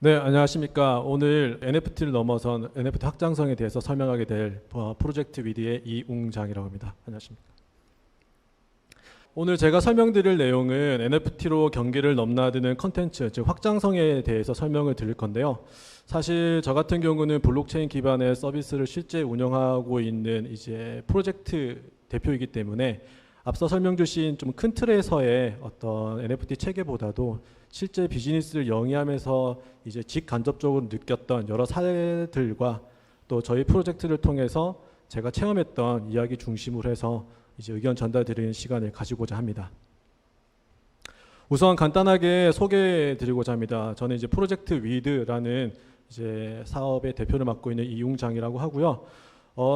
네, 안녕하십니까. 오늘 NFT를 넘어선 NFT 확장성에 대해서 설명하게 될 프로젝트 위드의 이웅장이라고 합니다. 안녕하십니까. 오늘 제가 설명드릴 내용은 NFT로 경계를 넘나드는 컨텐츠, 즉 확장성에 대해서 설명을 드릴 건데요. 사실 저 같은 경우는 블록체인 기반의 서비스를 실제 운영하고 있는 이제 프로젝트 대표이기 때문에 앞서 설명 주신 좀 큰 틀에서의 어떤 NFT 체계보다도 실제 비즈니스를 영위하면서 이제 직간접적으로 느꼈던 여러 사례들과 또 저희 프로젝트를 통해서 제가 체험했던 이야기 중심으로 해서 이제 의견 전달드리는 시간을 가지고자 합니다. 우선 간단하게 소개해 드리고자 합니다. 저는 이제 프로젝트 위드라는 이제 사업의 대표를 맡고 있는 이웅장이라고 하고요.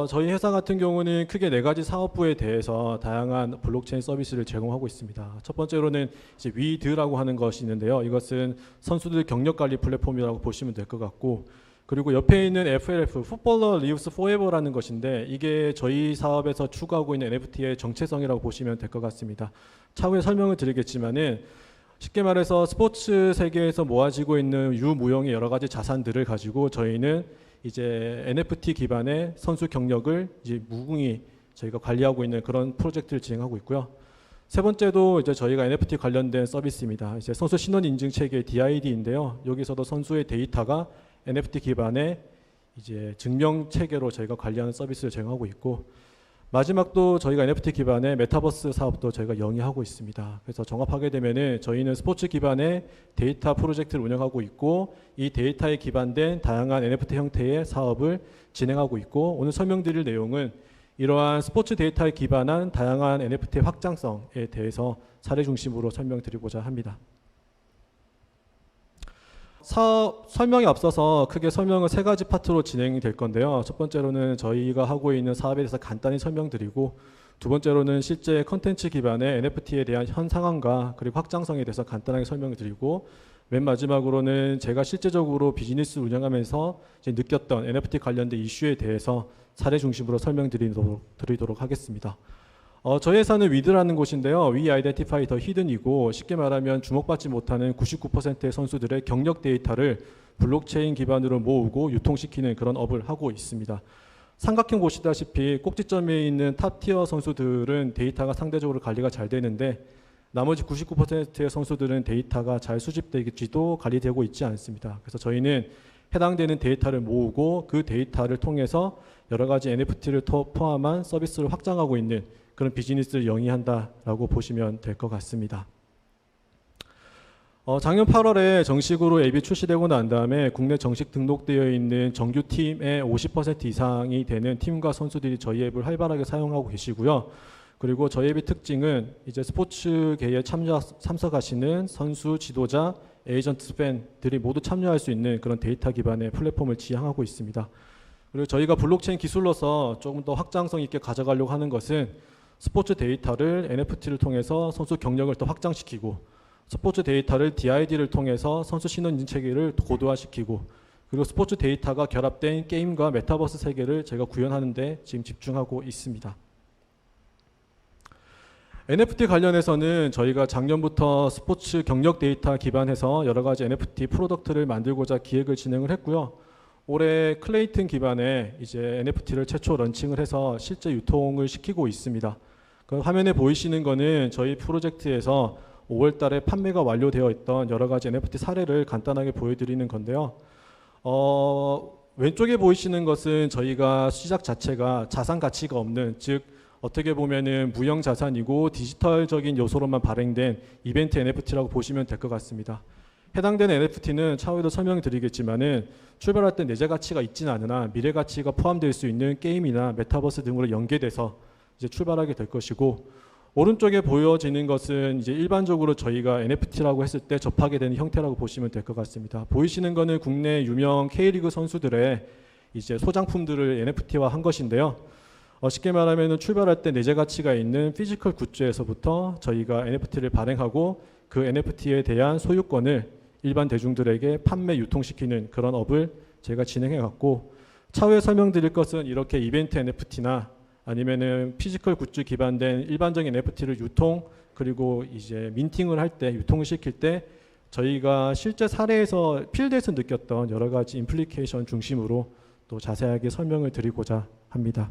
저희 회사 같은 경우는 크게 4가지 사업부에 대해서 다양한 블록체인 서비스를 제공하고 있습니다. 첫 번째로는 이제 위드라고 하는 것이 있는데요. 이것은 선수들 경력 관리 플랫폼이라고 보시면 될 것 같고, 그리고 옆에 있는 FLF, Footballer Lives Forever라는 것인데 이게 저희 사업에서 추구하고 있는 NFT의 정체성이라고 보시면 될 것 같습니다. 차후에 설명을 드리겠지만은 쉽게 말해서 스포츠 세계에서 모아지고 있는 유무형의 여러 가지 자산들을 가지고 저희는 이제 NFT 기반의 선수 경력을 이제 무궁히 저희가 관리하고 있는 그런 프로젝트를 진행하고 있고요. 세 번째도 이제 저희가 NFT 관련된 서비스입니다. 이제 선수 신원 인증 체계 DID인데요. 여기서도 선수의 데이터가 NFT 기반의 이제 증명 체계로 저희가 관리하는 서비스를 제공하고 있고, 마지막도 저희가 NFT 기반의 메타버스 사업도 저희가 영위하고 있습니다. 그래서 종합하게 되면은 저희는 스포츠 기반의 데이터 프로젝트를 운영하고 있고, 이 데이터에 기반된 다양한 NFT 형태의 사업을 진행하고 있고, 오늘 설명드릴 내용은 이러한 스포츠 데이터에 기반한 다양한 NFT 확장성에 대해서 사례 중심으로 설명드리고자 합니다. 사업 설명에 앞서서 크게 설명은 3가지 파트로 진행이 될 건데요. 첫 번째로는 저희가 하고 있는 사업에 대해서 간단히 설명드리고, 두 번째로는 실제 컨텐츠 기반의 NFT에 대한 현 상황과 그리고 확장성에 대해서 간단하게 설명을 드리고, 맨 마지막으로는 제가 실제적으로 비즈니스 운영하면서 이제 느꼈던 NFT 관련된 이슈에 대해서 사례 중심으로 설명드리도록 하겠습니다. 저희 회사는 위드라는 곳인데요. We Identify the Hidden이고, 쉽게 말하면 주목받지 못하는 99%의 선수들의 경력 데이터를 블록체인 기반으로 모으고 유통시키는 그런 업을 하고 있습니다. 삼각형 보시다시피 꼭지점에 있는 탑티어 선수들은 데이터가 상대적으로 관리가 잘 되는데, 나머지 99%의 선수들은 데이터가 잘 수집되지도 관리되고 있지 않습니다. 그래서 저희는 해당되는 데이터를 모으고 그 데이터를 통해서 여러 가지 NFT를 포함한 서비스를 확장하고 있는 그런 비즈니스를 영위한다라고 보시면 될 것 같습니다. 작년 8월에 정식으로 앱이 출시되고 난 다음에 국내 정식 등록되어 있는 정규 팀의 50% 이상이 되는 팀과 선수들이 저희 앱을 활발하게 사용하고 계시고요. 그리고 저희 앱의 특징은 이제 스포츠계에 참석하시는 선수, 지도자, 에이전트, 팬들이 모두 참여할 수 있는 그런 데이터 기반의 플랫폼을 지향하고 있습니다. 그리고 저희가 블록체인 기술로서 조금 더 확장성 있게 가져가려고 하는 것은 스포츠 데이터를 NFT를 통해서 선수 경력을 더 확장시키고, 스포츠 데이터를 DID를 통해서 선수 신원 인증 체계를 고도화시키고, 그리고 스포츠 데이터가 결합된 게임과 메타버스 세계를 저희가 구현하는 데 지금 집중하고 있습니다. NFT 관련해서는 저희가 작년부터 스포츠 경력 데이터 기반해서 여러 가지 NFT 프로덕트를 만들고자 기획을 진행을 했고요. 올해 클레이튼 기반의 이제 NFT를 최초 런칭을 해서 실제 유통을 시키고 있습니다. 그 화면에 보이시는 거는 저희 프로젝트에서 5월 달에 판매가 완료되어 있던 여러 가지 NFT 사례를 간단하게 보여드리는 건데요. 왼쪽에 보이시는 것은 저희가 시작 자체가 자산 가치가 없는, 즉 어떻게 보면은 무형 자산이고 디지털적인 요소로만 발행된 이벤트 NFT라고 보시면 될 것 같습니다. 해당되는 NFT는 차후에도 설명드리겠지만은 출발할 때 내재 가치가 있지는 않으나 미래 가치가 포함될 수 있는 게임이나 메타버스 등으로 연계돼서 이제 출발하게 될 것이고, 오른쪽에 보여지는 것은 이제 일반적으로 저희가 NFT라고 했을 때 접하게 되는 형태라고 보시면 될 것 같습니다. 보이시는 거는 국내 유명 K리그 선수들의 이제 소장품들을 NFT화 한 것인데요. 쉽게 말하면 출발할 때 내재 가치가 있는 피지컬 굿즈에서부터 저희가 NFT를 발행하고 그 NFT에 대한 소유권을 일반 대중들에게 판매 유통시키는 그런 업을 제가 진행해 갔고, 차후에 설명드릴 것은 이렇게 이벤트 NFT나 아니면은 피지컬 굿즈 기반된 일반적인 NFT를 유통 그리고 이제 민팅을 할 때 유통을 시킬 때 저희가 실제 사례에서 필드에서 느꼈던 여러 가지 임플리케이션 중심으로 또 자세하게 설명을 드리고자 합니다.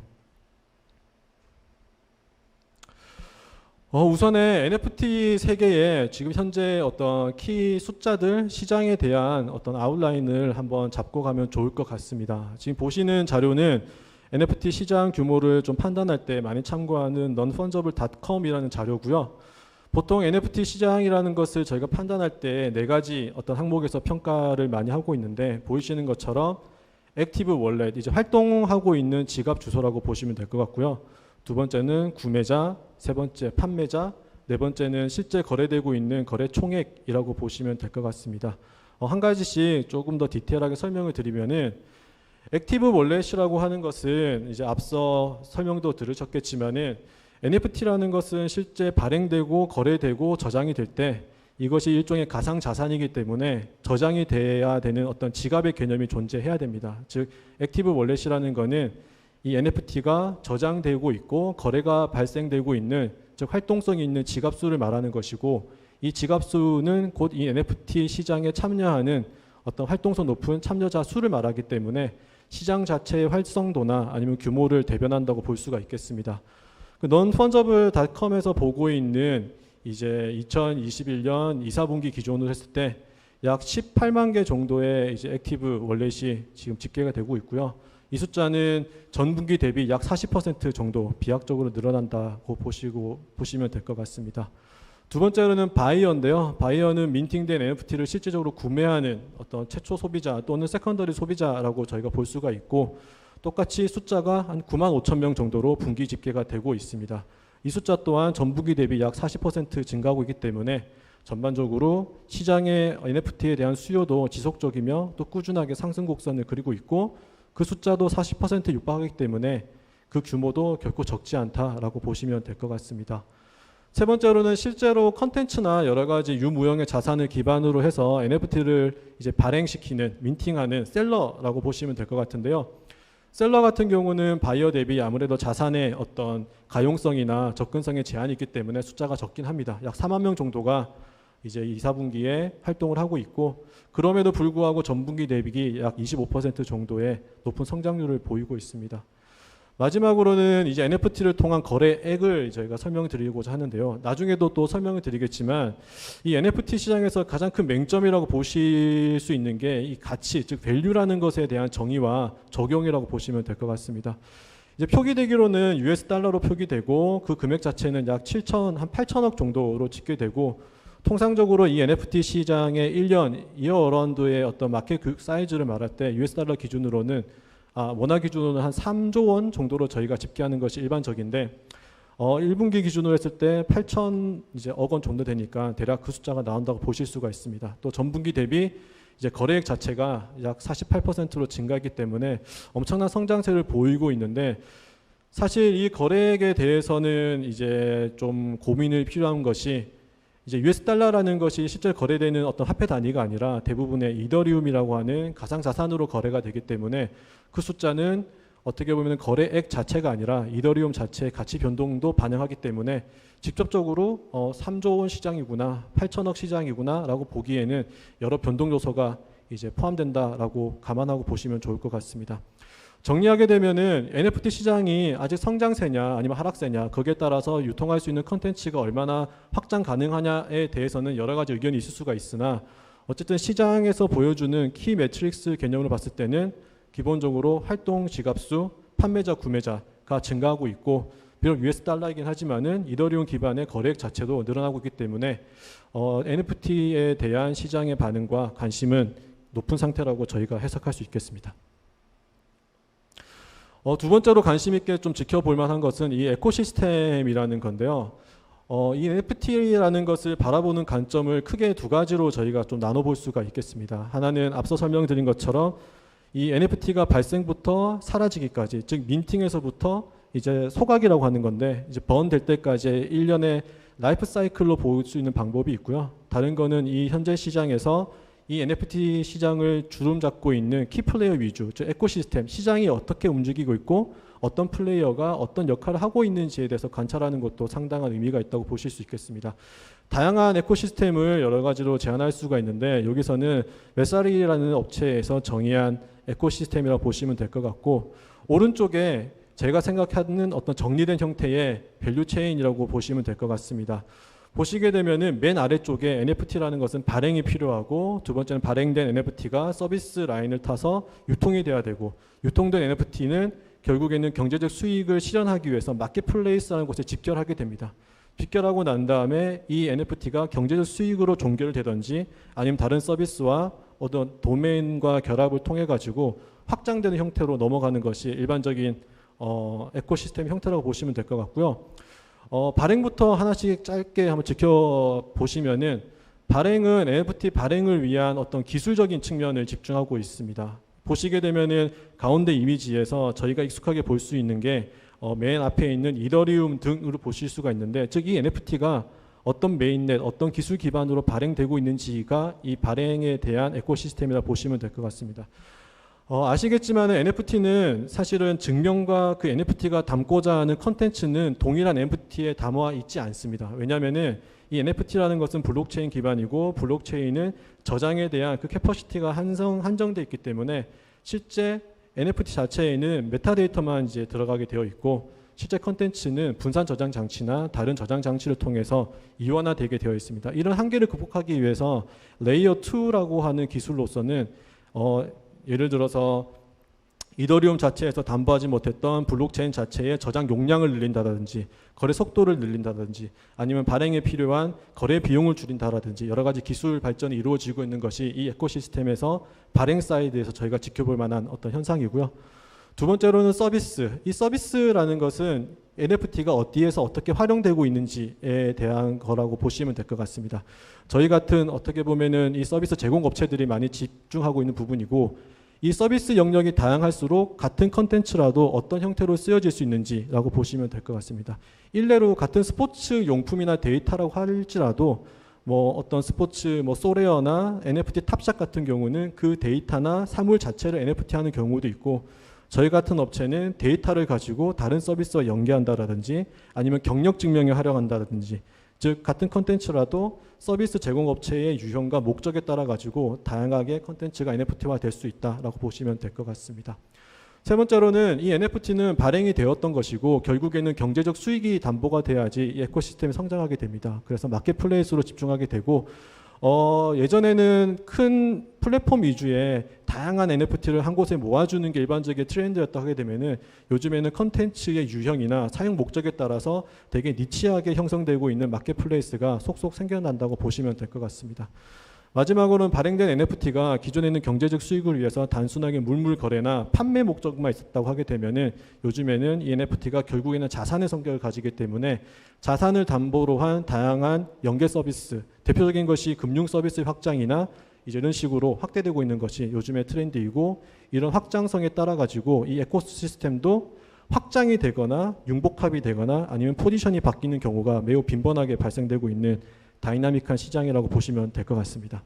우선에 NFT 세계에 지금 현재 어떤 키 숫자들, 시장에 대한 어떤 아웃라인을 한번 잡고 가면 좋을 것 같습니다. 지금 보시는 자료는 NFT 시장 규모를 좀 판단할 때 많이 참고하는 nonfungible.com이라는 자료고요. 보통 NFT 시장이라는 것을 저희가 판단할 때 네 가지 어떤 항목에서 평가를 많이 하고 있는데, 보이시는 것처럼 액티브 월렛, 이제 활동하고 있는 지갑 주소라고 보시면 될 것 같고요. 두 번째는 구매자, 세 번째 판매자, 네 번째는 실제 거래되고 있는 거래 총액이라고 보시면 될 것 같습니다. 한 가지씩 조금 더 디테일하게 설명을 드리면은, 액티브 월렛이라고 하는 것은 이제 앞서 설명도 들으셨겠지만은 NFT라는 것은 실제 발행되고 거래되고 저장이 될 때 이것이 일종의 가상 자산이기 때문에 저장이 돼야 되는 어떤 지갑의 개념이 존재해야 됩니다. 즉 액티브 월렛이라는 것은 이 NFT가 저장되고 있고 거래가 발생되고 있는, 즉 활동성이 있는 지갑수를 말하는 것이고, 이 지갑수는 곧 이 NFT 시장에 참여하는 어떤 활동성 높은 참여자 수를 말하기 때문에 시장 자체의 활성도나 아니면 규모를 대변한다고 볼 수가 있겠습니다. 그 nonfungible.com에서 보고 있는 이제 2021년 2, 4분기 기준으로 했을 때 약 18만 개 정도의 이제 액티브 월렛이 지금 집계가 되고 있고요. 이 숫자는 전분기 대비 약 40% 정도 비약적으로 늘어난다고 보시면 될 것 같습니다. 두 번째로는 바이어인데요. 바이어는 민팅된 NFT를 실질적으로 구매하는 어떤 최초 소비자 또는 세컨더리 소비자라고 저희가 볼 수가 있고, 똑같이 숫자가 한 9만 5천 명 정도로 분기 집계가 되고 있습니다. 이 숫자 또한 전분기 대비 약 40% 증가하고 있기 때문에 전반적으로 시장의 NFT에 대한 수요도 지속적이며 또 꾸준하게 상승 곡선을 그리고 있고, 그 숫자도 40% 육박하기 때문에 그 규모도 결코 적지 않다라고 보시면 될 것 같습니다. 세 번째로는 실제로 컨텐츠나 여러 가지 유무형의 자산을 기반으로 해서 NFT를 이제 발행시키는, 민팅하는 셀러라고 보시면 될 것 같은데요. 셀러 같은 경우는 바이어 대비 아무래도 자산의 어떤 가용성이나 접근성에 제한이 있기 때문에 숫자가 적긴 합니다. 약 4만 명 정도가 이제 2, 4분기에 활동을 하고 있고, 그럼에도 불구하고 전분기 대비 약 25% 정도의 높은 성장률을 보이고 있습니다. 마지막으로는 이제 NFT를 통한 거래액을 저희가 설명드리고자 하는데요. 나중에도 또 설명을 드리겠지만, 이 NFT 시장에서 가장 큰 맹점이라고 보실 수 있는 게 이 가치, 즉 밸류라는 것에 대한 정의와 적용이라고 보시면 될 것 같습니다. 이제 표기되기로는 US 달러로 표기되고, 그 금액 자체는 약 8천억 정도로 집계되고, 통상적으로 이 NFT 시장의 1년 이어 어라운드의 어떤 마켓 사이즈를 말할 때 US 달러 기준으로는 원화 기준으로는 한 3조 원 정도로 저희가 집계하는 것이 일반적인데, 1분기 기준으로 했을 때 8천억 원 정도 되니까 대략 그 숫자가 나온다고 보실 수가 있습니다. 또 전분기 대비 이제 거래액 자체가 약 48%로 증가했기 때문에 엄청난 성장세를 보이고 있는데, 사실 이 거래액에 대해서는 이제 좀 고민이 필요한 것이, 이제 US 달러라는 것이 실제 거래되는 어떤 화폐 단위가 아니라 대부분의 이더리움이라고 하는 가상 자산으로 거래가 되기 때문에 그 숫자는 어떻게 보면 거래액 자체가 아니라 이더리움 자체의 가치 변동도 반영하기 때문에 직접적으로 3조 원 시장이구나, 8천억 시장이구나라고 보기에는 여러 변동 요소가 이제 포함된다라고 감안하고 보시면 좋을 것 같습니다. 정리하게 되면은 NFT 시장이 아직 성장세냐 아니면 하락세냐, 거기에 따라서 유통할 수 있는 컨텐츠가 얼마나 확장 가능하냐에 대해서는 여러 가지 의견이 있을 수가 있으나, 어쨌든 시장에서 보여주는 키 매트릭스 개념으로 봤을 때는 기본적으로 활동 지갑수, 판매자, 구매자가 증가하고 있고, 비록 US 달러이긴 하지만은 이더리움 기반의 거래액 자체도 늘어나고 있기 때문에 NFT에 대한 시장의 반응과 관심은 높은 상태라고 저희가 해석할 수 있겠습니다. 두 번째로 관심 있게 좀 지켜볼 만한 것은 이 에코시스템이라는 건데요. 이 NFT라는 것을 바라보는 관점을 크게 두 가지로 저희가 좀 나눠볼 수가 있겠습니다. 하나는 앞서 설명드린 것처럼 이 NFT가 발생부터 사라지기까지, 즉 민팅에서부터 이제 소각이라고 하는 건데, 이제 번될 때까지 1년의 라이프 사이클로 볼 수 있는 방법이 있고요. 다른 거는 이 현재 시장에서 이 NFT 시장을 주름 잡고 있는 키플레이어 위주, 즉 에코시스템, 시장이 어떻게 움직이고 있고 어떤 플레이어가 어떤 역할을 하고 있는지에 대해서 관찰하는 것도 상당한 의미가 있다고 보실 수 있겠습니다. 다양한 에코시스템을 여러 가지로 제안할 수가 있는데 여기서는 메사리라는 업체에서 정의한 에코시스템이라고 보시면 될 것 같고, 오른쪽에 제가 생각하는 어떤 정리된 형태의 밸류 체인이라고 보시면 될 것 같습니다. 보시게 되면은 맨 아래쪽에 NFT라는 것은 발행이 필요하고, 두 번째는 발행된 NFT가 서비스 라인을 타서 유통이 돼야 되고, 유통된 NFT는 결국에는 경제적 수익을 실현하기 위해서 마켓플레이스라는 곳에 집결하게 됩니다. 집결하고 난 다음에 이 NFT가 경제적 수익으로 종결되든지 아니면 다른 서비스와 어떤 도메인과 결합을 통해 가지고 확장되는 형태로 넘어가는 것이 일반적인 에코시스템 형태라고 보시면 될 것 같고요. 발행부터 하나씩 짧게 한번 지켜보시면은, 발행은 NFT 발행을 위한 어떤 기술적인 측면을 집중하고 있습니다. 보시게 되면은 가운데 이미지에서 저희가 익숙하게 볼 수 있는 게 맨 앞에 있는 이더리움 등으로 보실 수가 있는데, 즉 이 NFT가 어떤 메인넷, 어떤 기술 기반으로 발행되고 있는지가 이 발행에 대한 에코시스템이라 보시면 될 것 같습니다. 아시겠지만 NFT는 사실은 증명과 그 NFT가 담고자 하는 컨텐츠는 동일한 NFT에 담아 있지 않습니다. 왜냐하면은 이 NFT라는 것은 블록체인 기반이고, 블록체인은 저장에 대한 그 캐퍼시티가 한정되어 있기 때문에 실제 NFT 자체에는 메타데이터만 이제 들어가게 되어 있고, 실제 컨텐츠는 분산 저장 장치나 다른 저장 장치를 통해서 이원화되게 되어 있습니다. 이런 한계를 극복하기 위해서 레이어 2라고 하는 기술로서는 예를 들어서 이더리움 자체에서 담보하지 못했던 블록체인 자체의 저장 용량을 늘린다든지, 거래 속도를 늘린다든지, 아니면 발행에 필요한 거래 비용을 줄인다든지 여러 가지 기술 발전이 이루어지고 있는 것이 이 에코시스템에서 발행 사이드에서 저희가 지켜볼 만한 어떤 현상이고요. 두 번째로는 서비스. 이 서비스라는 것은 NFT가 어디에서 어떻게 활용되고 있는지에 대한 거라고 보시면 될 것 같습니다. 저희 같은 어떻게 보면은 이 서비스 제공업체들이 많이 집중하고 있는 부분이고, 이 서비스 영역이 다양할수록 같은 컨텐츠라도 어떤 형태로 쓰여질 수 있는지라고 보시면 될 것 같습니다. 일례로 같은 스포츠 용품이나 데이터라고 할지라도 어떤 스포츠 소레어나 NFT 탑샷 같은 경우는 그 데이터나 사물 자체를 NFT 하는 경우도 있고, 저희 같은 업체는 데이터를 가지고 다른 서비스와 연계한다라든지 아니면 경력 증명에 활용한다라든지, 즉 같은 컨텐츠라도 서비스 제공업체의 유형과 목적에 따라 가지고 다양하게 컨텐츠가 NFT화 될 수 있다라고 보시면 될 것 같습니다. 세 번째로는 이 NFT는 발행이 되었던 것이고, 결국에는 경제적 수익이 담보가 돼야지 이 에코시스템이 성장하게 됩니다. 그래서 마켓플레이스로 집중하게 되고, 예전에는 큰 플랫폼 위주의 다양한 NFT를 한 곳에 모아주는 게 일반적인 트렌드였다 하게 되면은, 요즘에는 컨텐츠의 유형이나 사용 목적에 따라서 되게 니치하게 형성되고 있는 마켓플레이스가 속속 생겨난다고 보시면 될 것 같습니다. 마지막으로는 발행된 NFT가 기존에 있는 경제적 수익을 위해서 단순하게 물물 거래나 판매 목적만 있었다고 하게 되면은, 요즘에는 이 NFT가 결국에는 자산의 성격을 가지기 때문에 자산을 담보로 한 다양한 연계 서비스, 대표적인 것이 금융 서비스 확장이나 이제 이런 식으로 확대되고 있는 것이 요즘의 트렌드이고, 이런 확장성에 따라 가지고 이 에코시스템도 확장이 되거나 융복합이 되거나 아니면 포지션이 바뀌는 경우가 매우 빈번하게 발생되고 있는 다이나믹한 시장이라고 보시면 될 것 같습니다.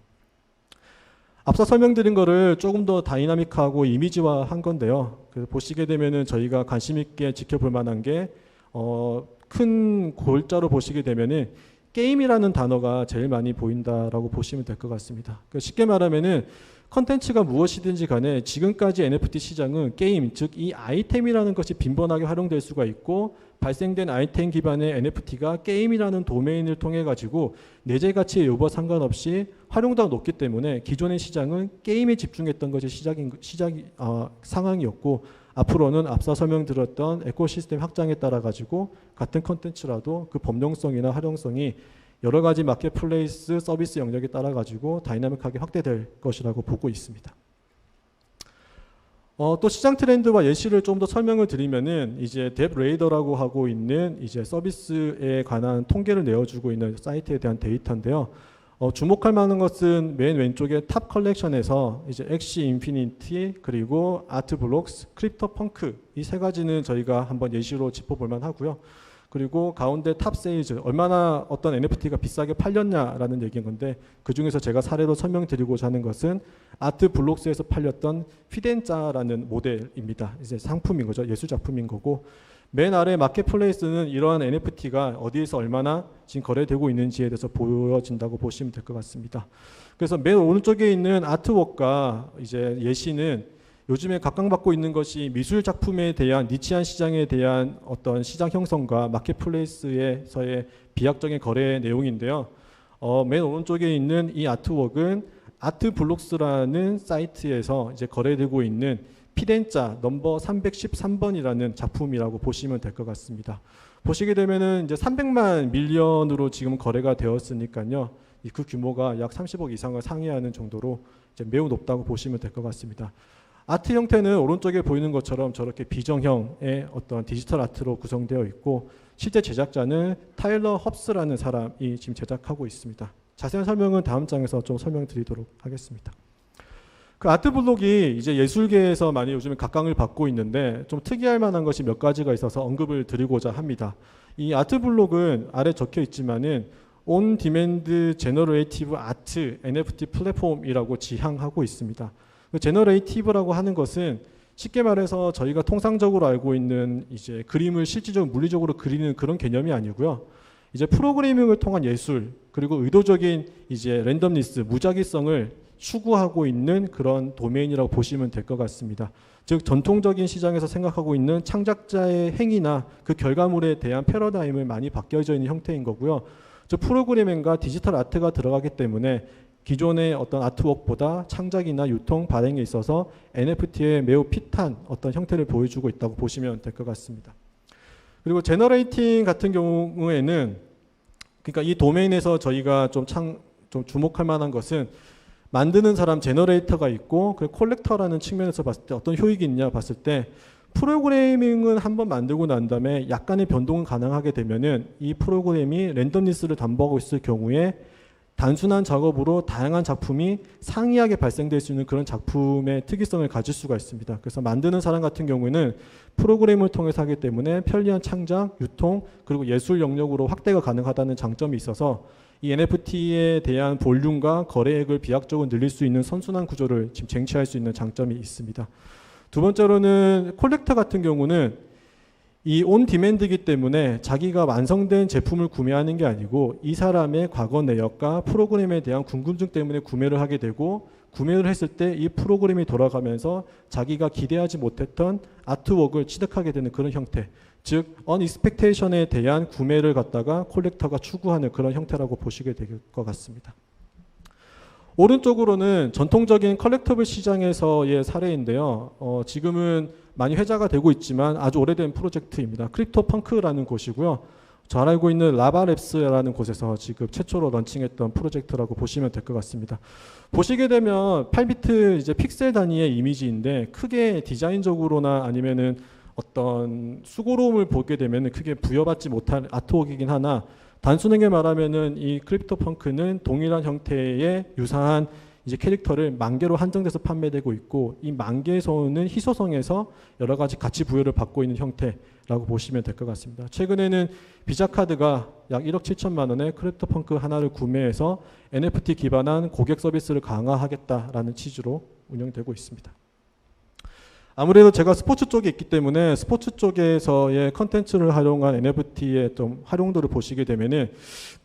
앞서 설명드린 거를 조금 더 다이나믹하고 이미지화한 건데요. 그래서 보시게 되면은 저희가 관심 있게 지켜볼 만한 게 큰 골자로 보시게 되면은 게임이라는 단어가 제일 많이 보인다라고 보시면 될 것 같습니다. 쉽게 말하면은 컨텐츠가 무엇이든지 간에 지금까지 NFT 시장은 게임, 즉 이 아이템이라는 것이 빈번하게 활용될 수가 있고, 발생된 아이템 기반의 NFT가 게임이라는 도메인을 통해 가지고 내재 가치에 여부와 상관없이 활용도가 높기 때문에 기존의 시장은 게임에 집중했던 것이 상황이었고, 앞으로는 앞서 설명드렸던 에코시스템 확장에 따라 가지고 같은 컨텐츠라도 그 범용성이나 활용성이 여러 가지 마켓플레이스 서비스 영역에 따라 가지고 다이나믹하게 확대될 것이라고 보고 있습니다. 또 시장 트렌드와 예시를 좀 더 설명을 드리면은, 이제 뎁레이더라고 하고 있는 이제 서비스에 관한 통계를 내어주고 있는 사이트에 대한 데이터인데요. 주목할 만한 것은 맨 왼쪽에 탑 컬렉션에서 이제 엑시 인피니티, 그리고 아트 블록스, 크립토 펑크, 이 세 가지는 저희가 한번 예시로 짚어볼 만하고요. 그리고 가운데 탑 세일즈, 얼마나 어떤 NFT가 비싸게 팔렸냐라는 얘기인 건데, 그 중에서 제가 사례로 설명드리고자 하는 것은 아트 블록스에서 팔렸던 피덴자라는 모델입니다. 이제 상품인 거죠. 예술 작품인 거고, 맨 아래 마켓플레이스는 이러한 NFT가 어디에서 얼마나 지금 거래되고 있는지에 대해서 보여진다고 보시면 될 것 같습니다. 그래서 맨 오른쪽에 있는 아트웍과 이제 예시는 요즘에 각광받고 있는 것이 미술 작품에 대한 니치한 시장에 대한 어떤 시장 형성과 마켓플레이스에서의 비약적인 거래 내용인데요. 맨 오른쪽에 있는 이 아트웍은 아트블록스라는 사이트에서 이제 거래되고 있는 피덴자 넘버 313번이라는 작품이라고 보시면 될 것 같습니다. 보시게 되면은 이제 300만 밀리언으로 지금 거래가 되었으니까요. 그 규모가 약 30억 이상을 상회하는 정도로 이제 매우 높다고 보시면 될 것 같습니다. 아트 형태는 오른쪽에 보이는 것처럼 저렇게 비정형의 어떤 디지털 아트로 구성되어 있고, 실제 제작자는 타일러 헙스라는 사람이 지금 제작하고 있습니다. 자세한 설명은 다음 장에서 좀 설명드리도록 하겠습니다. 그 아트블록이 이제 예술계에서 많이 요즘에 각광을 받고 있는데, 좀 특이할 만한 것이 몇 가지가 있어서 언급을 드리고자 합니다. 이 아트블록은 아래 적혀 있지만은 온 디맨드 제너레이티브 아트 NFT 플랫폼이라고 지향하고 있습니다. 그 제너레이티브라고 하는 것은 쉽게 말해서 저희가 통상적으로 알고 있는 이제 그림을 실질적으로 물리적으로 그리는 그런 개념이 아니고요. 이제 프로그래밍을 통한 예술, 그리고 의도적인 이제 랜덤니스, 무작위성을 추구하고 있는 그런 도메인이라고 보시면 될 것 같습니다. 즉 전통적인 시장에서 생각하고 있는 창작자의 행위나 그 결과물에 대한 패러다임을 많이 바뀌어져 있는 형태인 거고요. 즉 프로그래밍과 디지털 아트가 들어가기 때문에 기존의 어떤 아트웍보다 창작이나 유통, 발행에 있어서 NFT에 매우 핏한 어떤 형태를 보여주고 있다고 보시면 될 것 같습니다. 그리고 제너레이팅 같은 경우에는, 그러니까 이 도메인에서 저희가 좀 주목할 만한 것은 만드는 사람 제너레이터가 있고, 그리고 콜렉터라는 측면에서 봤을 때 어떤 효익이 있냐 봤을 때, 프로그래밍은 한번 만들고 난 다음에 약간의 변동은 가능하게 되면은 이 프로그램이 랜덤니스를 담보하고 있을 경우에 단순한 작업으로 다양한 작품이 상이하게 발생될 수 있는 그런 작품의 특이성을 가질 수가 있습니다. 그래서 만드는 사람 같은 경우에는 프로그램을 통해서 하기 때문에 편리한 창작, 유통, 그리고 예술 영역으로 확대가 가능하다는 장점이 있어서 이 NFT에 대한 볼륨과 거래액을 비약적으로 늘릴 수 있는 선순환 구조를 지금 쟁취할 수 있는 장점이 있습니다. 두 번째로는 콜렉터 같은 경우는 이 온 디맨드이기 때문에 자기가 완성된 제품을 구매하는 게 아니고 이 사람의 과거 내역과 프로그램에 대한 궁금증 때문에 구매를 하게 되고, 구매를 했을 때 이 프로그램이 돌아가면서 자기가 기대하지 못했던 아트웍을 취득하게 되는 그런 형태, 즉 언익스펙테이션에 대한 구매를 갖다가 콜렉터가 추구하는 그런 형태라고 보시게 될 것 같습니다. 오른쪽으로는 전통적인 컬렉터블 시장에서의 사례인데요. 지금은 많이 회자가 되고 있지만 아주 오래된 프로젝트입니다. 크립토펑크라는 곳이고요. 잘 알고 있는 라바랩스라는 곳에서 지금 최초로 런칭했던 프로젝트라고 보시면 될 것 같습니다. 보시게 되면 8비트 이제 픽셀 단위의 이미지인데, 크게 디자인적으로나 아니면은 어떤 수고로움을 보게 되면 크게 부여받지 못한 아트웍이긴 하나, 단순하게 말하면은 이 크립토펑크는 동일한 형태의 유사한 이제 캐릭터를 10,000개로 한정돼서 판매되고 있고, 이 10,000개에서는 희소성에서 여러 가지 가치 부여를 받고 있는 형태라고 보시면 될 것 같습니다. 최근에는 비자카드가 약 1억 7천만 원에 크립토펑크 하나를 구매해서 NFT 기반한 고객 서비스를 강화하겠다라는 취지로 운영되고 있습니다. 아무래도 제가 스포츠 쪽에 있기 때문에 스포츠 쪽에서의 컨텐츠를 활용한 NFT의 좀 활용도를 보시게 되면은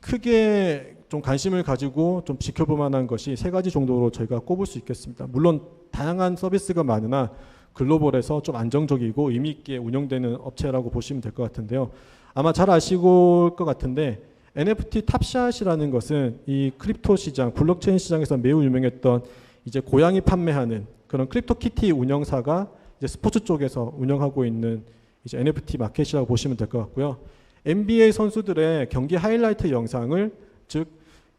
크게 좀 관심을 가지고 좀 지켜볼 만한 것이 세 가지 정도로 저희가 꼽을 수 있겠습니다. 물론 다양한 서비스가 많으나 글로벌에서 좀 안정적이고 의미 있게 운영되는 업체라고 보시면 될 것 같은데요. 아마 잘 아시고 것 같은데 NFT 탑샷이라는 것은 이 크립토 시장, 블록체인 시장에서 매우 유명했던 이제 고양이 판매하는 그런 크립토키티 운영사가 이제 스포츠 쪽에서 운영하고 있는 이제 NFT 마켓이라고 보시면 될 것 같고요. NBA 선수들의 경기 하이라이트 영상을, 즉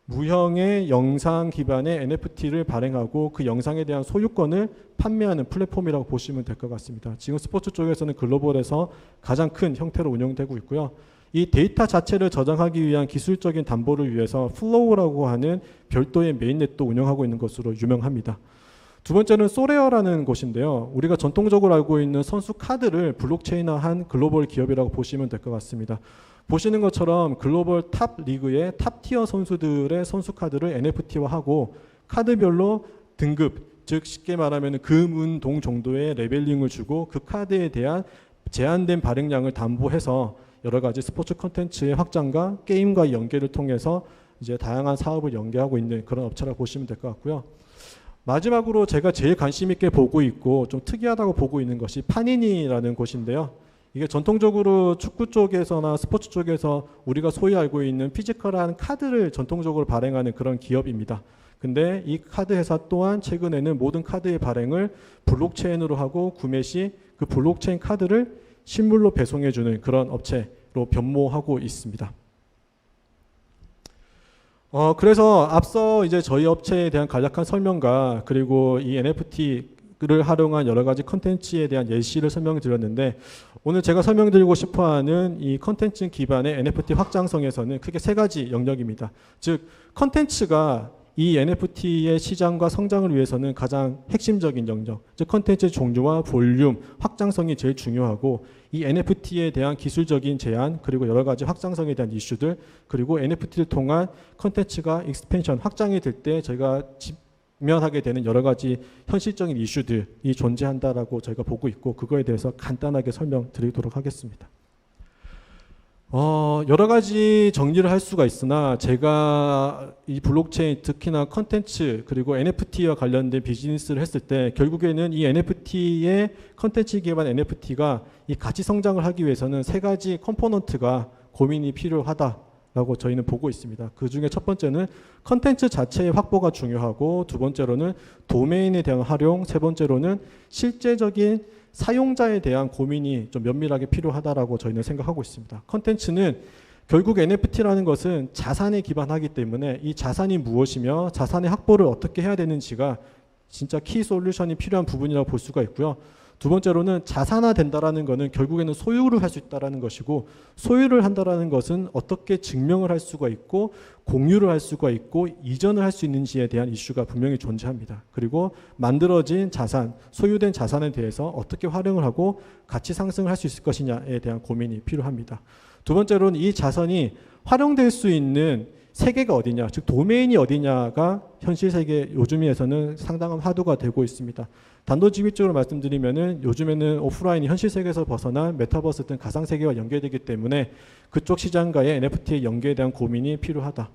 무형의 영상 기반의 NFT를 발행하고 그 영상에 대한 소유권을 판매하는 플랫폼이라고 보시면 될 것 같습니다. 지금 스포츠 쪽에서는 글로벌에서 가장 큰 형태로 운영되고 있고요. 이 데이터 자체를 저장하기 위한 기술적인 담보를 위해서 플로우라고 하는 별도의 메인넷도 운영하고 있는 것으로 유명합니다. 두 번째는 소레어라는 곳인데요. 우리가 전통적으로 알고 있는 선수 카드를 블록체인화한 글로벌 기업이라고 보시면 될 것 같습니다. 보시는 것처럼 글로벌 탑 리그의 탑 티어 선수들의 선수 카드를 NFT화하고 카드별로 등급, 즉 쉽게 말하면 금, 은, 동 정도의 레벨링을 주고 그 카드에 대한 제한된 발행량을 담보해서 여러 가지 스포츠 콘텐츠의 확장과 게임과의 연계를 통해서 이제 다양한 사업을 연계하고 있는 그런 업체라고 보시면 될 것 같고요. 마지막으로 제가 제일 관심 있게 보고 있고 좀 특이하다고 보고 있는 것이 파니니라는 곳인데요. 이게 전통적으로 축구 쪽에서나 스포츠 쪽에서 우리가 소위 알고 있는 피지컬한 카드를 전통적으로 발행하는 그런 기업입니다. 근데 이 카드 회사 또한 최근에는 모든 카드의 발행을 블록체인으로 하고 구매 시 그 블록체인 카드를 실물로 배송해주는 그런 업체로 변모하고 있습니다. 그래서 앞서 이제 저희 업체에 대한 간략한 설명과 그리고 이 NFT를 활용한 여러 가지 컨텐츠에 대한 예시를 설명드렸는데 오늘 제가 설명드리고 싶어하는 이 컨텐츠 기반의 NFT 확장성에서는 크게 세 가지 영역입니다. 즉 컨텐츠가 이 NFT의 시장과 성장을 위해서는 가장 핵심적인 영역, 즉 컨텐츠 종류와 볼륨, 확장성이 제일 중요하고 이 NFT에 대한 기술적인 제한 그리고 여러 가지 확장성에 대한 이슈들 그리고 NFT를 통한 컨텐츠가 익스펜션, 확장이 될 때 저희가 직면하게 되는 여러 가지 현실적인 이슈들이 존재한다라고 저희가 보고 있고 그거에 대해서 간단하게 설명드리도록 하겠습니다. 여러 가지 정리를 할 수가 있으나 제가 이 블록체인 특히나 컨텐츠 그리고 NFT와 관련된 비즈니스를 했을 때 결국에는 이 NFT의 컨텐츠 기반 NFT가 이 가치 성장을 하기 위해서는 세 가지 컴포넌트가 고민이 필요하다라고 저희는 보고 있습니다. 그 중에 첫 번째는 컨텐츠 자체의 확보가 중요하고 두 번째로는 도메인에 대한 활용, 세 번째로는 실제적인 사용자에 대한 고민이 좀 면밀하게 필요하다라고 저희는 생각하고 있습니다. 컨텐츠는 결국 NFT라는 것은 자산에 기반하기 때문에 이 자산이 무엇이며 자산의 확보를 어떻게 해야 되는지가 진짜 키 솔루션이 필요한 부분이라고 볼 수가 있고요. 두 번째로는 자산화된다라는 것은 결국에는 소유를 할 수 있다라는 것이고 소유를 한다라는 것은 어떻게 증명을 할 수가 있고 공유를 할 수가 있고 이전을 할 수 있는지에 대한 이슈가 분명히 존재합니다. 그리고 만들어진 자산, 소유된 자산에 대해서 어떻게 활용을 하고 가치 상승을 할 수 있을 것이냐에 대한 고민이 필요합니다. 두 번째로는 이 자산이 활용될 수 있는 세계가 어디냐, 즉 도메인이 어디냐가 현실 세계 요즘에서는 상당한 화두가 되고 있습니다. 단도직입적으로 말씀드리면은 요즘에는 오프라인이 현실 세계에서 벗어난 메타버스 등 가상 세계와 연계되기 때문에 그쪽 시장과의 NFT의 연계에 대한 고민이 필요하다.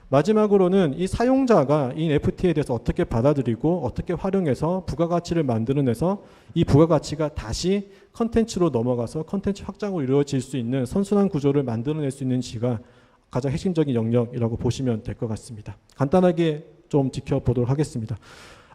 마지막으로는 이 사용자가 이 NFT에 대해서 어떻게 받아들이고 어떻게 활용해서 부가가치를 만들어내서 이 부가가치가 다시 컨텐츠로 넘어가서 컨텐츠 확장으로 이루어질 수 있는 선순환 구조를 만들어낼 수 있는지가 가장 핵심적인 영역이라고 보시면 될 것 같습니다. 간단하게 좀 지켜보도록 하겠습니다.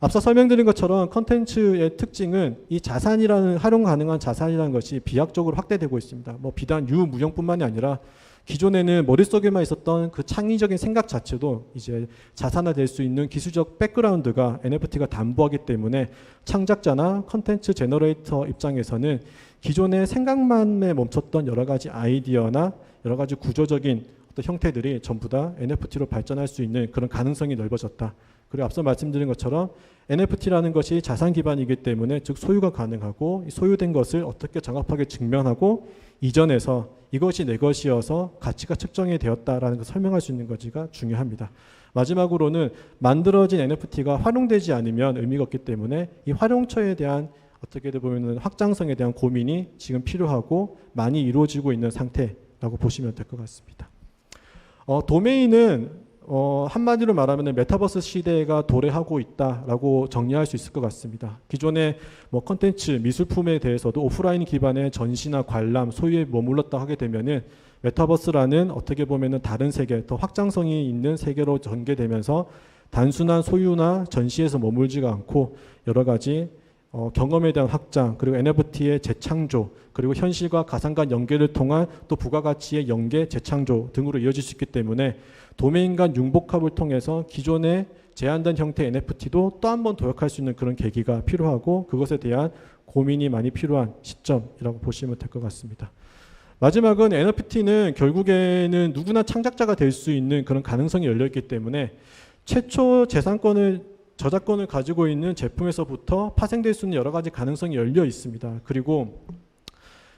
앞서 설명드린 것처럼 컨텐츠의 특징은 이 자산이라는 활용 가능한 자산이라는 것이 비약적으로 확대되고 있습니다. 뭐 비단 유무형뿐만이 아니라 기존에는 머릿속에만 있었던 그 창의적인 생각 자체도 이제 자산화될 수 있는 기술적 백그라운드가 NFT가 담보하기 때문에 창작자나 컨텐츠 제너레이터 입장에서는 기존의 생각만에 멈췄던 여러 가지 아이디어나 여러 가지 구조적인 어떤 형태들이 전부 다 NFT로 발전할 수 있는 그런 가능성이 넓어졌다. 그리고 앞서 말씀드린 것처럼 NFT라는 것이 자산 기반이기 때문에 즉 소유가 가능하고 소유된 것을 어떻게 정확하게 증명하고 이전해서 이것이 내 것이어서 가치가 측정이 되었다라는 것을 설명할 수 있는 것이가 중요합니다. 마지막으로는 만들어진 NFT가 활용되지 않으면 의미가 없기 때문에 이 활용처에 대한 어떻게 보면 확장성에 대한 고민이 지금 필요하고 많이 이루어지고 있는 상태라고 보시면 될 것 같습니다. 도메인은 한마디로 말하면 메타버스 시대가 도래하고 있다라고 정리할 수 있을 것 같습니다. 기존의 뭐 컨텐츠, 미술품에 대해서도 오프라인 기반의 전시나 관람, 소유에 머물렀다 하게 되면은 메타버스라는 어떻게 보면은 다른 세계, 더 확장성이 있는 세계로 전개되면서 단순한 소유나 전시에서 머물지가 않고 여러 가지 경험에 대한 확장, 그리고 NFT의 재창조, 그리고 현실과 가상 간 연계를 통한 또 부가가치의 연계, 재창조 등으로 이어질 수 있기 때문에 도메인 간 융복합을 통해서 기존의 제한된 형태의 NFT도 또 한 번 도약할 수 있는 그런 계기가 필요하고 그것에 대한 고민이 많이 필요한 시점이라고 보시면 될 것 같습니다. 마지막은 NFT는 결국에는 누구나 창작자가 될 수 있는 그런 가능성이 열려있기 때문에 최초 재산권을 저작권을 가지고 있는 제품에서부터 파생될 수 있는 여러 가지 가능성이 열려 있습니다. 그리고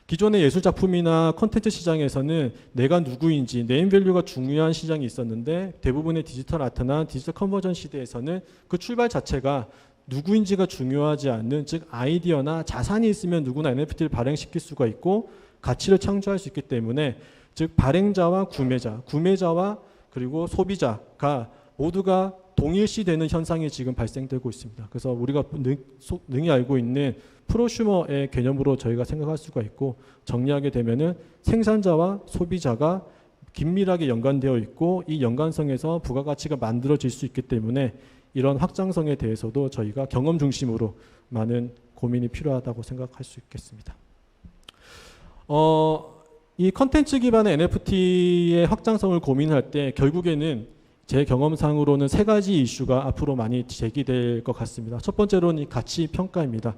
기존의 예술 작품이나 콘텐츠 시장에서는 내가 누구인지 네임밸류가 중요한 시장이 있었는데 대부분의 디지털 아트나 디지털 컨버전 시대에서는 그 출발 자체가 누구인지가 중요하지 않는, 즉 아이디어나 자산이 있으면 누구나 NFT를 발행시킬 수가 있고 가치를 창조할 수 있기 때문에, 즉 발행자와 구매자와 그리고 소비자가 모두가 동일시되는 현상이 지금 발생되고 있습니다. 그래서 우리가 능히 알고 있는 프로슈머의 개념으로 저희가 생각할 수가 있고, 정리하게 되면은 생산자와 소비자가 긴밀하게 연관되어 있고 이 연관성에서 부가가치가 만들어질 수 있기 때문에 이런 확장성에 대해서도 저희가 경험 중심으로 많은 고민이 필요하다고 생각할 수 있겠습니다. 이 컨텐츠 기반의 NFT의 확장성을 고민할 때 결국에는 제 경험상으로는 세 가지 이슈가 앞으로 많이 제기될 것 같습니다. 첫 번째로는 이 가치 평가입니다.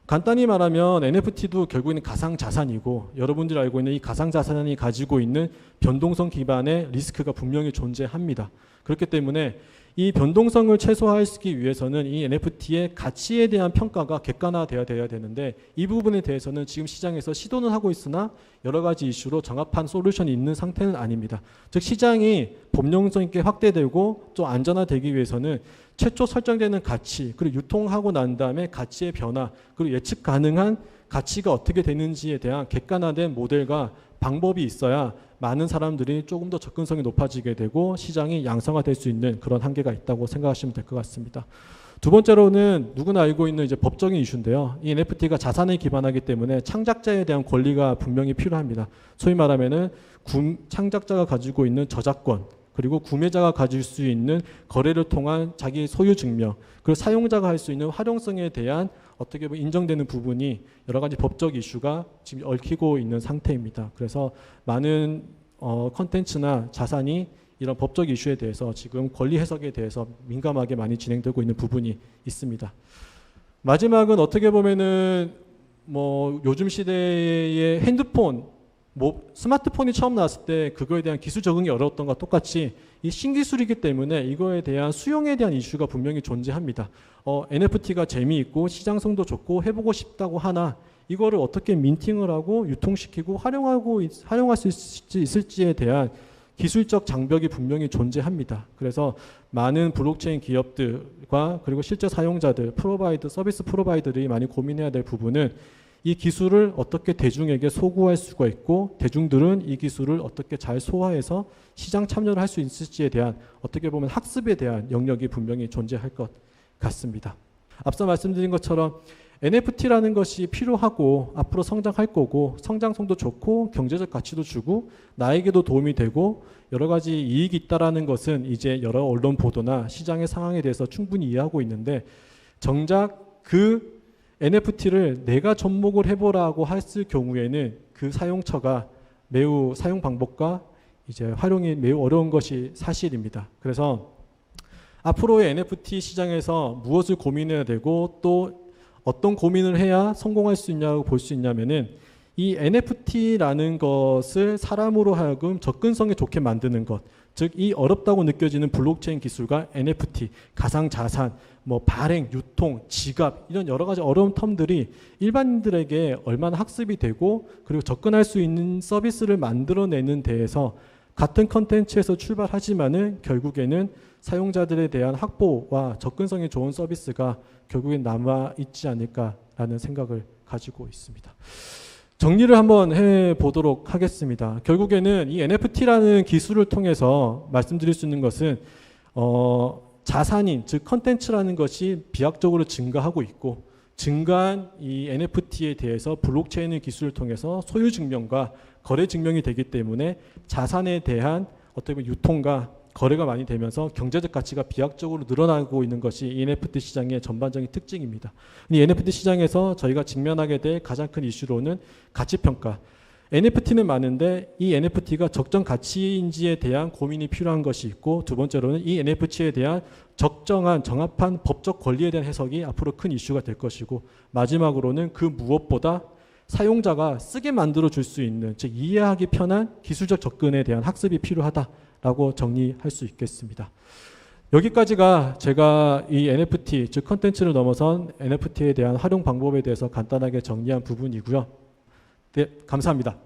간단히 말하면 NFT도 결국에는 가상자산이고, 여러분들이 알고 있는 이 가상자산이 가지고 있는 변동성 기반의 리스크가 분명히 존재합니다. 그렇기 때문에 이 변동성을 최소화하기 위해서는 이 NFT의 가치에 대한 평가가 객관화되어야 되는데, 이 부분에 대해서는 지금 시장에서 시도는 하고 있으나 여러 가지 이슈로 정합한 솔루션이 있는 상태는 아닙니다. 즉 시장이 범용성 있게 확대되고 또 안전화되기 위해서는 최초 설정되는 가치, 그리고 유통하고 난 다음에 가치의 변화, 그리고 예측 가능한 가치가 어떻게 되는지에 대한 객관화된 모델과 방법이 있어야 많은 사람들이 조금 더 접근성이 높아지게 되고 시장이 양성화될 수 있는 그런 한계가 있다고 생각하시면 될 것 같습니다. 두 번째로는 누구나 알고 있는 이제 법적인 이슈인데요. 이 NFT가 자산에 기반하기 때문에 창작자에 대한 권리가 분명히 필요합니다. 소위 말하면은 창작자가 가지고 있는 저작권, 그리고 구매자가 가질 수 있는 거래를 통한 자기 소유 증명, 그리고 사용자가 할 수 있는 활용성에 대한 어떻게 보면 인정되는 부분이 여러 가지 법적 이슈가 지금 얽히고 있는 상태입니다. 그래서 많은 컨텐츠나 자산이 이런 법적 이슈에 대해서 지금 권리 해석에 대해서 민감하게 많이 진행되고 있는 부분이 있습니다. 마지막은 어떻게 보면은 뭐 요즘 시대의 핸드폰, 스마트폰이 처음 나왔을 때 그거에 대한 기술 적응이 어려웠던 것과 똑같이 이 신기술이기 때문에 이거에 대한 수용에 대한 이슈가 분명히 존재합니다. NFT가 재미있고 시장성도 좋고 해보고 싶다고 하나 이거를 어떻게 민팅을 하고 유통시키고 활용할 수 있을지에 대한 기술적 장벽이 분명히 존재합니다. 그래서 많은 블록체인 기업들과 그리고 실제 사용자들, 서비스 프로바이더들이 많이 고민해야 될 부분은 이 기술을 어떻게 대중에게 소구할 수가 있고 대중들은 이 기술을 어떻게 잘 소화해서 시장 참여를 할 수 있을지에 대한 어떻게 보면 학습에 대한 영역이 분명히 존재할 것 같습니다. 앞서 말씀드린 것처럼 NFT라는 것이 필요하고 앞으로 성장할 거고 성장성도 좋고 경제적 가치도 주고 나에게도 도움이 되고 여러 가지 이익이 있다라는 것은 이제 여러 언론 보도나 시장의 상황에 대해서 충분히 이해하고 있는데, 정작 그 NFT를 내가 접목을 해보라고 했을 경우에는 그 사용처가 매우 사용 방법과 이제 활용이 매우 어려운 것이 사실입니다. 그래서 앞으로의 NFT 시장에서 무엇을 고민해야 되고 또 어떤 고민을 해야 성공할 수 있냐고 볼 수 있냐면은 이 NFT라는 것을 사람으로 하여금 접근성이 좋게 만드는 것, 즉 이 어렵다고 느껴지는 블록체인 기술과 NFT, 가상자산, 뭐 발행, 유통, 지갑 이런 여러 가지 어려운 텀들이 일반인들에게 얼마나 학습이 되고 그리고 접근할 수 있는 서비스를 만들어내는 데에서 같은 컨텐츠에서 출발하지만은 결국에는 사용자들에 대한 확보와 접근성이 좋은 서비스가 결국엔 남아있지 않을까라는 생각을 가지고 있습니다. 정리를 한번 해보도록 하겠습니다. 결국에는 이 NFT라는 기술을 통해서 말씀드릴 수 있는 것은 자산인, 즉 컨텐츠라는 것이 비약적으로 증가하고 있고 증가한 이 NFT에 대해서 블록체인 기술을 통해서 소유 증명과 거래 증명이 되기 때문에 자산에 대한 어떻게 보면 유통과 거래가 많이 되면서 경제적 가치가 비약적으로 늘어나고 있는 것이 이 NFT 시장의 전반적인 특징입니다. 이 NFT 시장에서 저희가 직면하게 될 가장 큰 이슈로는 가치평가. NFT는 많은데 이 NFT가 적정 가치인지에 대한 고민이 필요한 것이 있고, 두 번째로는 이 NFT에 대한 적정한 정합한 법적 권리에 대한 해석이 앞으로 큰 이슈가 될 것이고, 마지막으로는 그 무엇보다 사용자가 쓰게 만들어 줄 수 있는, 즉 이해하기 편한 기술적 접근에 대한 학습이 필요하다라고 정리할 수 있겠습니다. 여기까지가 제가 이 NFT, 즉 컨텐츠를 넘어선 NFT에 대한 활용 방법에 대해서 간단하게 정리한 부분이고요. 네, 감사합니다.